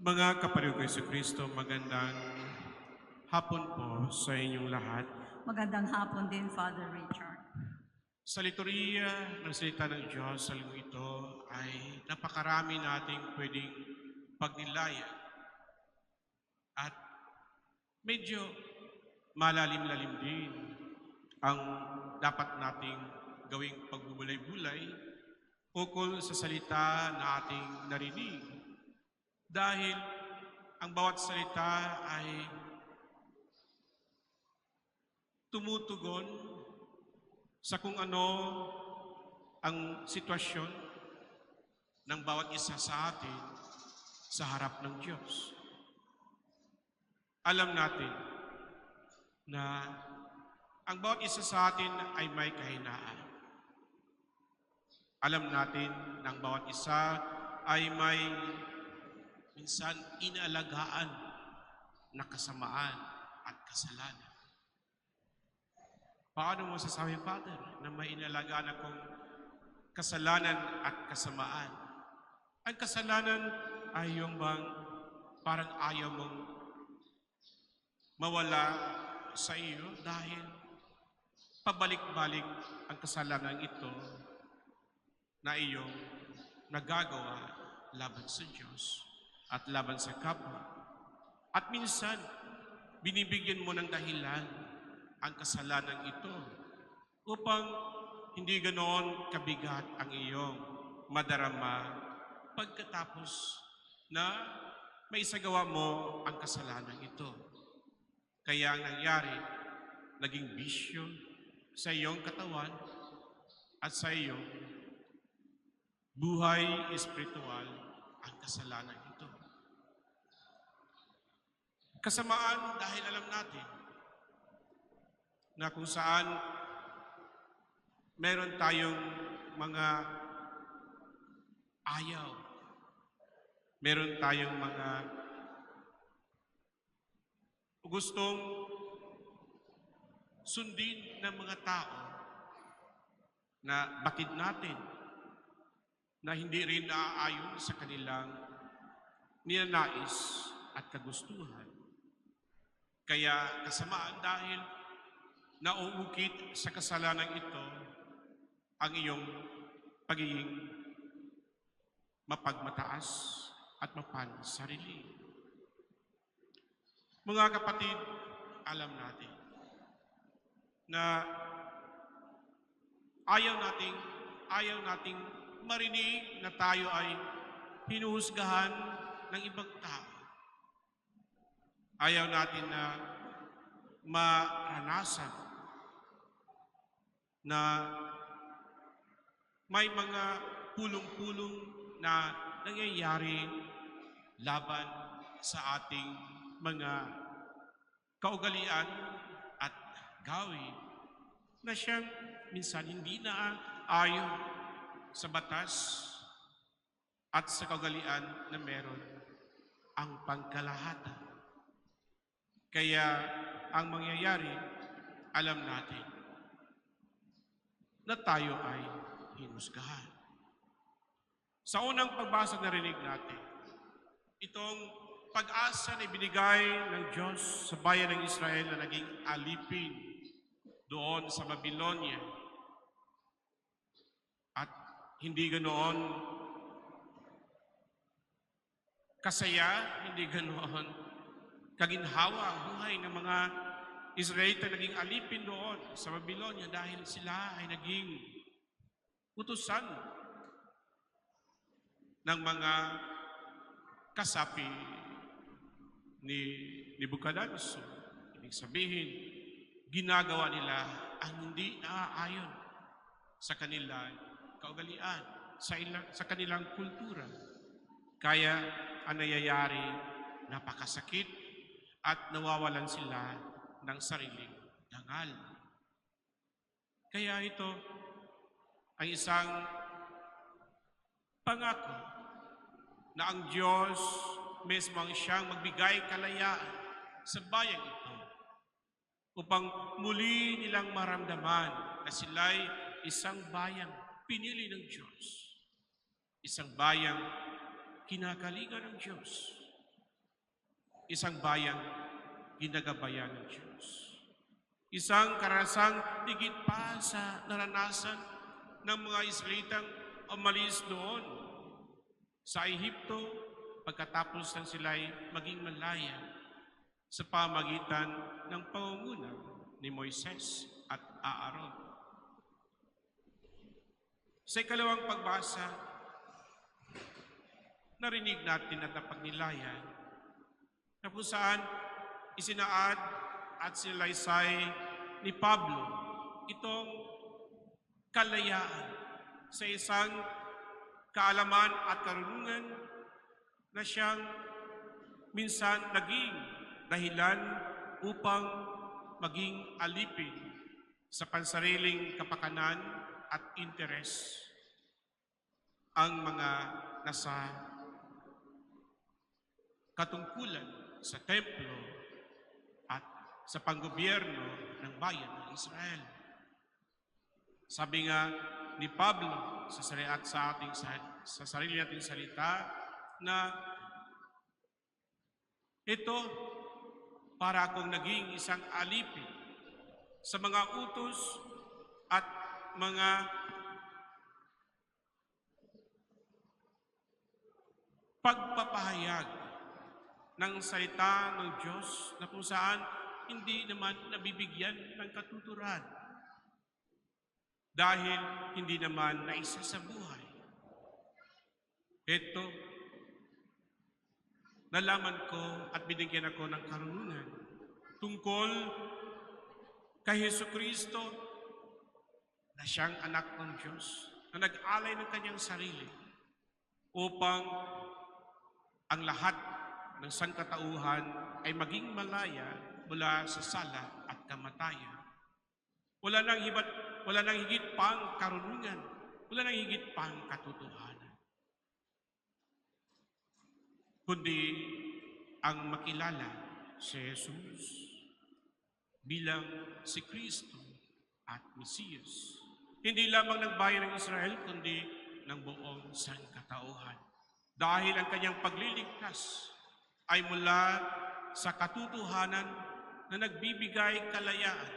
Mga kapatid ko Jesucristo, magandang hapon po sa inyong lahat. Magandang hapon din, Father Richard. Sa liturhiya ng salita ng Diyos sa linggo ito ay napakarami nating pwedeng pagnilayan at medyo malalim-lalim din ang dapat nating gawing pagbubulay-bulay ukol sa salita na ating narinig. Dahil ang bawat salita ay tumutugon sa kung ano ang sitwasyon ng bawat isa sa atin sa harap ng Diyos. Alam natin na ang bawat isa sa atin ay may kahinaan. Alam natin na ang bawat isa ay may minsan inaalagaan na kasamaan at kasalanan. Paano mo sasabi, Father, na may inaalagaan akong kasalanan at kasamaan? Ang kasalanan ay yung bang parang ayaw mong mawala sa iyo dahil pabalik-balik ang kasalanan ito na iyong nagagawa laban sa Diyos at laban sa kapwa. At minsan, binibigyan mo ng dahilan ang kasalanan ito upang hindi ganoon kabigat ang iyong madarama pagkatapos na maisagawa mo ang kasalanan ito. Kaya ang nangyari, naging bisyo sa iyong katawan at sa iyong buhay espiritual ang kasalanan ito. Kasamaan dahil alam natin na kung saan meron tayong mga ayaw, meron tayong mga gustong sundin ng mga tao na batid natin na hindi rin naaayon sa kanilang ninanais at kagustuhan. Kaya kasamaan dahil nauukit sa kasalanan ito ang iyong pagiging mapagmataas at mapansarili. Mga kapatid, alam natin na ayaw nating marinig na tayo ay hinuhusgahan ng ibang tao. Ayaw natin na maranasan na may mga pulong-pulong na nangyayari laban sa ating mga kaugalian at gawin na siyang minsan hindi na ayon sa batas at sa kaugalian na meron ang pangkalahatan. Kaya ang mangyayari, alam natin na tayo ay hinusgahan. Sa unang pagbasa na rinig natin, itong pag-asa na ibinigay ng Diyos sa bayan ng Israel na naging alipin doon sa Babylonia. At hindi ganoon kasaya, hindi ganoon kaginhawa ang buhay ng mga Israelita naging alipin doon sa Babylonia dahil sila ay naging utusan ng mga kasapi ni Nebuchadnezzar. Ibig sabihin, ginagawa nila ang hindi naaayon sa kanilang kaugalian, sa kanilang kultura. Kaya ang nangyayari, napakasakit at nawawalan sila ng sariling dangal. Kaya ito ay isang pangako na ang Diyos mismo ang siyang magbigay kalayaan sa bayang ito upang muli nilang maramdaman na sila'y isang bayang pinili ng Diyos, isang bayang kinakalinga ng Diyos, isang bayang ginagabayan ng Diyos. Isang karasang higit pa sa naranasan ng mga Israelitang umalis doon sa Ehipto pagkatapos ng sila'y maging malaya sa pamagitan ng pangunguna ni Moises at Aaron. Sa ikalawang pagbasa, narinig natin at napagnilayan na kung saan isinaad at sinalaysay ni Pablo itong kalayaan sa isang kaalaman at karunungan na siyang minsan naging dahilan upang maging alipin sa pansariling kapakanan at interes ang mga nasa katungkulan sa templo at sa panggobyerno ng bayan ng Israel. Sabi nga ni Pablo sa sarili nating salita na ito para akong naging isang alipin sa mga utos at mga pagpapahayag ng salita ng Diyos na kung saan hindi naman nabibigyan ng katuturan dahil hindi naman naisa sa buhay. Ito, nalaman ko at binigyan ako ng karunungan tungkol kay Jesucristo na siyang anak ng Diyos na nag-alay ng kanyang sarili upang ang lahat ng sangkatauhan ay maging malaya mula sa sala at kamatayan. Wala nang higit pang karunungan, wala nang higit pang katotohanan, kundi ang makilala si Jesus bilang si Kristo at Mesiyas. Hindi lamang ng bayan ng Israel, kundi ng buong sangkatauhan. Dahil ang kanyang pagliligtas ay mula sa katotohanan na nagbibigay kalayaan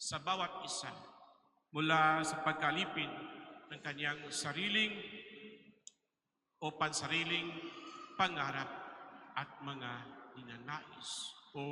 sa bawat isa mula sa pagkalipin ng kanyang sariling o pansariling pangarap at mga ninanais o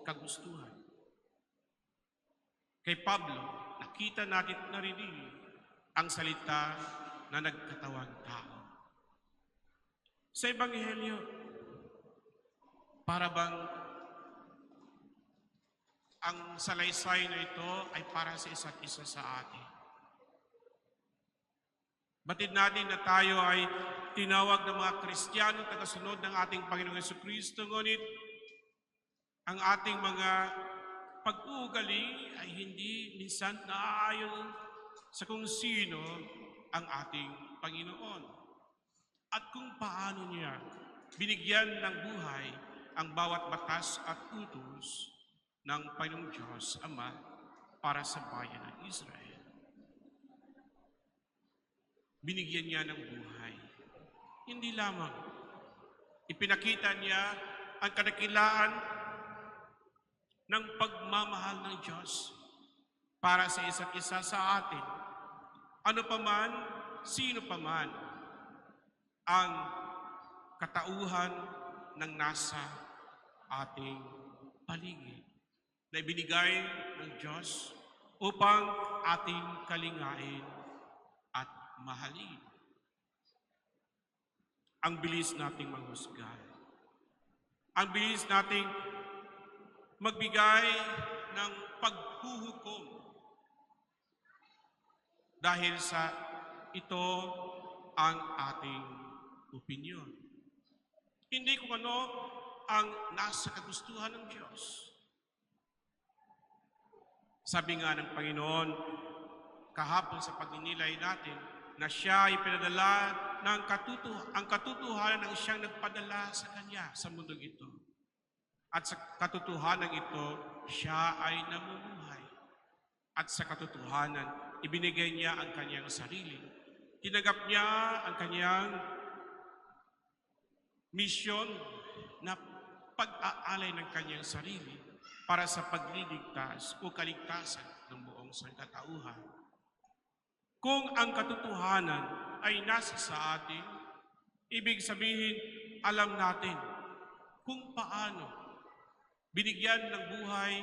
kagustuhan. Kay Pablo, nakita natin narinig ang salita na nagkatawang tao. Sa Ebanghelyo, para bang ang salaysay na ito ay para sa isa't isa sa atin. Batid natin na tayo ay tinawag ng mga Kristiyano tagasunod ng ating Panginoong Jesucristo, ngunit ang ating mga pag-uugali ay hindi minsan naaayon sa kung sino ang ating Panginoon at kung paano niya binigyan ng buhay ang bawat batas at utos ng Panginoong Diyos Ama para sa bayan ng Israel. Binigyan niya ng buhay. Hindi lamang ipinakita niya ang kadakilaan ng pagmamahal ng Diyos para sa isa't isa sa atin. Ano paman, sino paman ang katauhan ng nasa ating paligid na ibinigay ng Diyos upang ating kalingain at mahalin. Ang bilis nating manghusga. Ang bilis nating magbigay ng paghuhukom dahil sa ito ang ating opinyon. Hindi kung ano ang nasa kagustuhan ng Diyos. Sabi nga ng Panginoon kahapon sa pagninilay natin na siya ay pinadala ng ang katotohanan ng siyang nagpadala sa Kanya sa mundong ito. At sa katotohanan ito, siya ay namumuhay. At sa katotohanan, ibinigay niya ang kanyang sarili. Tinanggap niya ang kanyang misyon na pag-aalay ng kanyang sarili para sa pagliligtas o kaligtasan ng buong sangkatauhan. Kung ang katotohanan ay nasa sa atin, ibig sabihin, alam natin kung paano binigyan ng buhay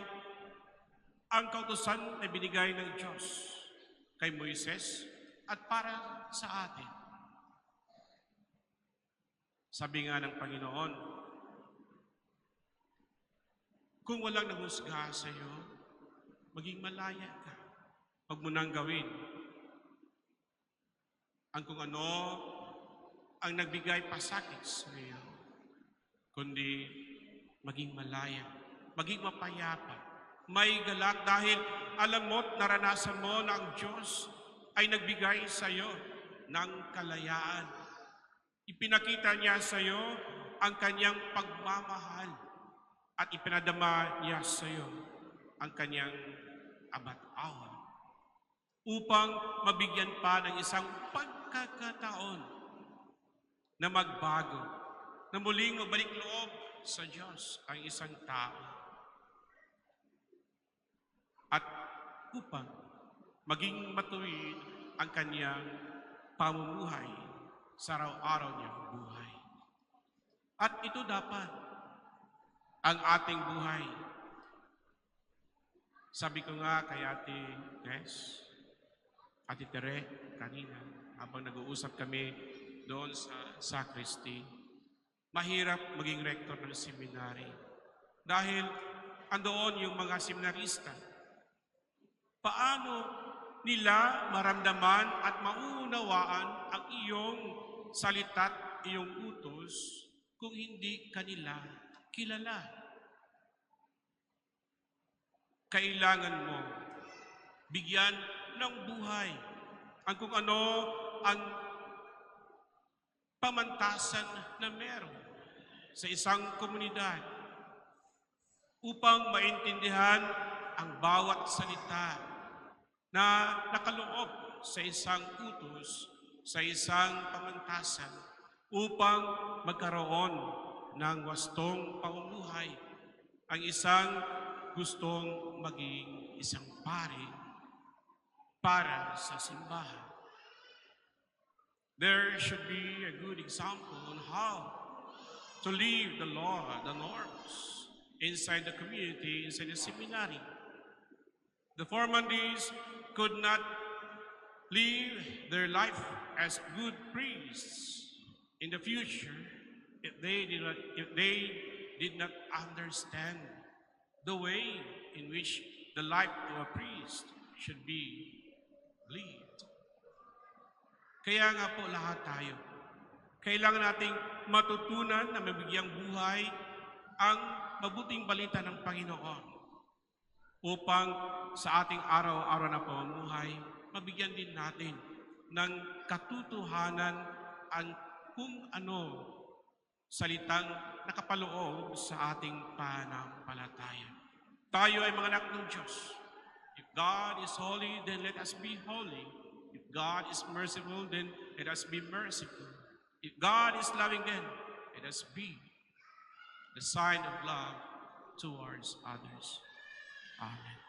ang kautusan na binigay ng Diyos kay Moises at para sa atin. Sabi nga ng Panginoon, kung walang nahusga sa iyo, maging malaya ka. Huwag mo nang gawin ang kung ano ang nagbigay pasakit sa iyo, kundi maging malaya, maging mapayapa, may galak dahil alam mo't naranasan mo na ang Diyos ay nagbigay sa iyo ng kalayaan. Ipinakita niya sa iyo ang kanyang pagmamahal at ipinadama niya sa iyo ang kanyang abat-awa upang mabigyan pa ng isang pagkakataon na magbago, na muling mabalik loob sa Diyos ang isang tao. At upang maging matuwid ang kanyang pamumuhay sa araw-araw niyang buhay. At ito dapat ang ating buhay. Sabi ko nga kay Ate Tess, Ate Tere, kanina, habang nag-uusap kami doon sa sacristy, mahirap maging rektor ng seminary. Dahil andoon yung mga seminarista. Paano nila maramdaman at maunawaan ang iyong salita't iyong utos kung hindi kanila kilala? Kailangan mo bigyan ng buhay ang kung ano ang pamantasan na meron sa isang komunidad upang maintindihan ang bawat salita na nakaloob sa isang utos, sa isang pamantasan upang magkaroon ng wastong pamumuhay ang isang gustong maging isang pari para sa simbahan. There should be a good example on how to live the law, the norms, inside the community, inside the seminary. The Formandes could not live their life as good priests in the future if they did not understand the way in which the life of a priest should be lived. Kaya nga po lahat tayo, kailangan nating matutunan na mabigyang buhay ang mabuting balita ng Panginoon upang sa ating araw-araw na pamumuhay, mabigyan din natin ng katotohanan ang kung ano salitang nakapaloob sa ating pananampalataya. Tayo ay mga anak ng Diyos. If God is holy, then let us be holy. If God is merciful, then let us be merciful. If God is loving, then let us be the sign of love towards others. Amen.